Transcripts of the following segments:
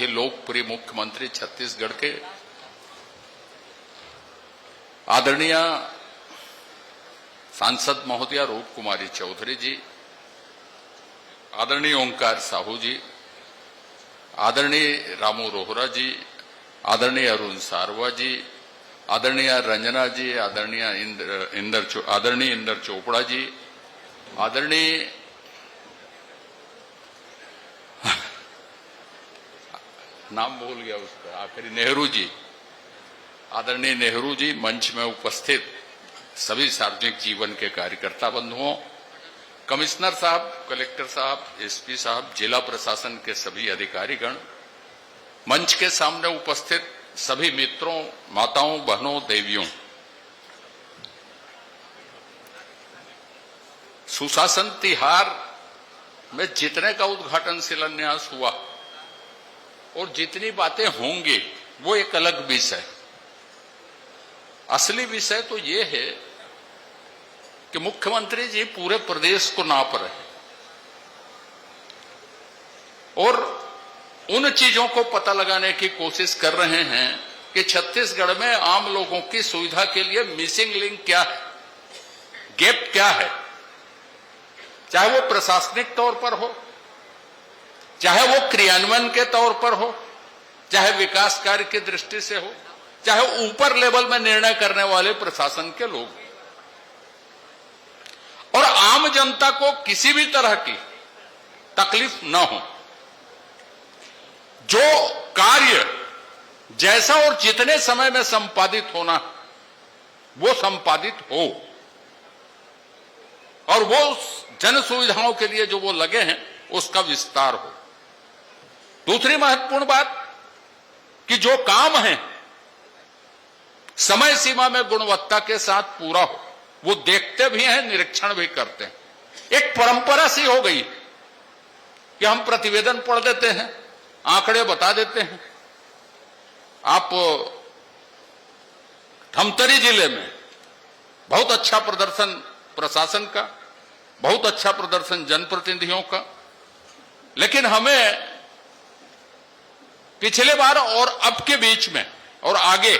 ही लोकप्रिय मुख्यमंत्री छत्तीसगढ़ के आदरणीय सांसद महोदया रूप कुमारी चौधरी जी, आदरणीय ओंकार साहू जी, आदरणीय रामू रोहरा जी, आदरणीय अरुण सारवा जी, आदरणीय रंजना जी, आदरणीय इंदर चोपड़ा जी, आदरणीय नाम भूल गया उसका आखिरी नेहरू जी, आदरणीय नेहरू जी, मंच में उपस्थित सभी सार्वजनिक जीवन के कार्यकर्ता बंधुओं, कमिश्नर साहब, कलेक्टर साहब, एसपी साहब, जिला प्रशासन के सभी अधिकारीगण, मंच के सामने उपस्थित सभी मित्रों, माताओं, बहनों, देवियों, सुशासन तिहार में जितने का उद्घाटन शिलान्यास हुआ और जितनी बातें होंगी वो एक अलग विषय। असली विषय तो ये है कि मुख्यमंत्री जी पूरे प्रदेश को नाप रहे हैं और उन चीजों को पता लगाने की कोशिश कर रहे हैं कि छत्तीसगढ़ में आम लोगों की सुविधा के लिए मिसिंग लिंक क्या है, गैप क्या है, चाहे वो प्रशासनिक तौर पर हो, चाहे वो क्रियान्वयन के तौर पर हो, चाहे विकास कार्य की दृष्टि से हो, चाहे ऊपर लेवल में निर्णय करने वाले प्रशासन के लोग, और आम जनता को किसी भी तरह की तकलीफ न हो। जो कार्य जैसा और जितने समय में संपादित होना वो संपादित हो और वो जन सुविधाओं के लिए जो वो लगे हैं उसका विस्तार हो। दूसरी महत्वपूर्ण बात कि जो काम है समय सीमा में गुणवत्ता के साथ पूरा हो, वो देखते भी हैं, निरीक्षण भी करते हैं। एक परंपरा सी हो गई कि हम प्रतिवेदन पढ़ देते हैं, आंकड़े बता देते हैं। आप धमतरी जिले में बहुत अच्छा प्रदर्शन प्रशासन का, बहुत अच्छा प्रदर्शन जनप्रतिनिधियों का, लेकिन हमें पिछले बार और अब के बीच में और आगे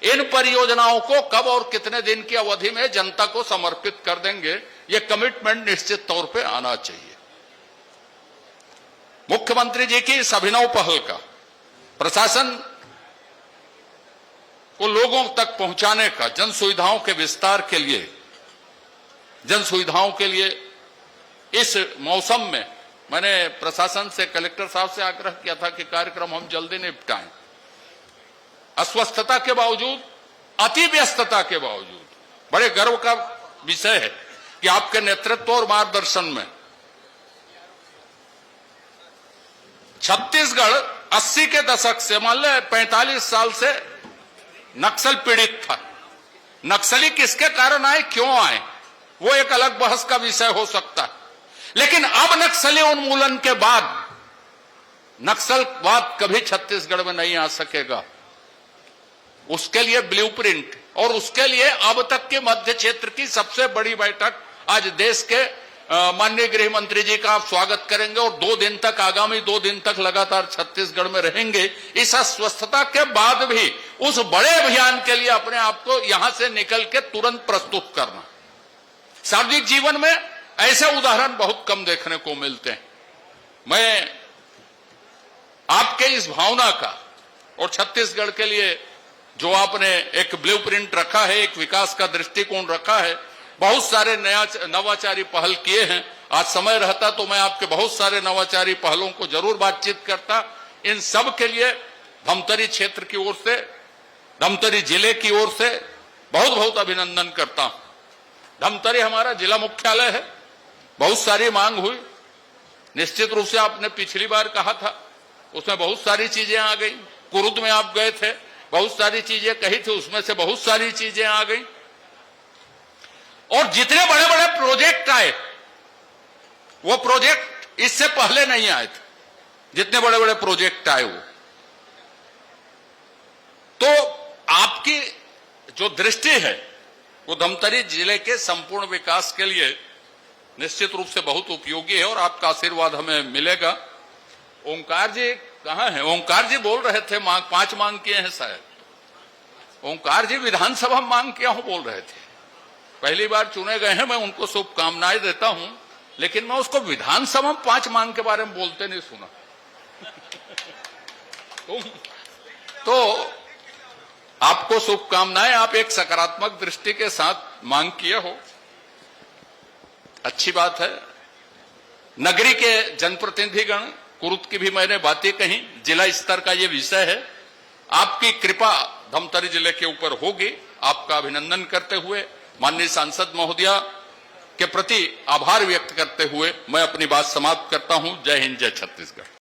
इन परियोजनाओं को कब और कितने दिन की अवधि में जनता को समर्पित कर देंगे, ये कमिटमेंट निश्चित तौर पे आना चाहिए। मुख्यमंत्री जी की इस अभिनव पहल का प्रशासन को लोगों तक पहुंचाने का, जन सुविधाओं के विस्तार के लिए, जन सुविधाओं के लिए इस मौसम में मैंने प्रशासन से, कलेक्टर साहब से आग्रह किया था कि कार्यक्रम हम जल्दी निपटाएं। अस्वस्थता के बावजूद, अति व्यस्तता के बावजूद बड़े गर्व का विषय है कि आपके नेतृत्व और मार्गदर्शन में छत्तीसगढ़ 80 के दशक से, मान ले 45 साल से नक्सल पीड़ित था। नक्सली किसके कारण आए, क्यों आए, वो एक अलग बहस का विषय हो सकता है, लेकिन अब नक्सली उन्मूलन के बाद नक्सलवाद कभी छत्तीसगढ़ में नहीं आ सकेगा। उसके लिए ब्लूप्रिंट और उसके लिए अब तक के मध्य क्षेत्र की सबसे बड़ी बैठक आज देश के माननीय गृह मंत्री जी का आप स्वागत करेंगे और 2 दिन तक, आगामी 2 दिन तक लगातार छत्तीसगढ़ में रहेंगे। इस अस्वस्थता के बाद भी उस बड़े अभियान के लिए अपने आप को यहां से निकल के तुरंत प्रस्तुत करना। सार्वजनिक जीवन में ऐसे उदाहरण बहुत कम देखने को मिलते हैं। मैं आपके इस भावना का और छत्तीसगढ़ के लिए जो आपने एक ब्लूप्रिंट रखा है, एक विकास का दृष्टिकोण रखा है, बहुत सारे नवाचारी पहल किए हैं। आज समय रहता तो मैं आपके बहुत सारे नवाचारी पहलों को जरूर बातचीत करता। इन सब के लिए धमतरी क्षेत्र की ओर से, धमतरी जिले की ओर से बहुत बहुत अभिनंदन करता हूं। धमतरी हमारा जिला मुख्यालय है, बहुत सारी मांग हुई। निश्चित रूप से आपने पिछली बार कहा था, उसमें बहुत सारी चीजें आ गई। कुरुद में आप गए थे, बहुत सारी चीजें कही थी, उसमें से बहुत सारी चीजें आ गई। और जितने बड़े बड़े प्रोजेक्ट आए, वो प्रोजेक्ट इससे पहले नहीं आए थे। जितने बड़े बड़े प्रोजेक्ट आए वो, तो आपकी जो दृष्टि है वो धमतरी जिले के संपूर्ण विकास के लिए निश्चित रूप से बहुत उपयोगी है और आपका आशीर्वाद हमें मिलेगा। ओंकार जी कहां है ओंकार जी? बोल रहे थे मांग 5 मांग किए हैं शायद। ओंकार जी विधानसभा में मांग किया हूं बोल रहे थे। पहली बार चुने गए हैं, मैं उनको शुभकामनाएं देता हूं, लेकिन मैं उसको विधानसभा में 5 मांग के बारे में बोलते नहीं सुना। तो आपको शुभकामनाएं, आप एक सकारात्मक दृष्टि के साथ मांग किए हो, अच्छी बात है। नगरी के जनप्रतिनिधिगण, कुरुत की भी मैंने बातें कही, जिला स्तर का ये विषय है, आपकी कृपा धमतरी जिले के ऊपर होगी। आपका अभिनंदन करते हुए, माननीय सांसद महोदया के प्रति आभार व्यक्त करते हुए मैं अपनी बात समाप्त करता हूं। जय हिंद, जय छत्तीसगढ़।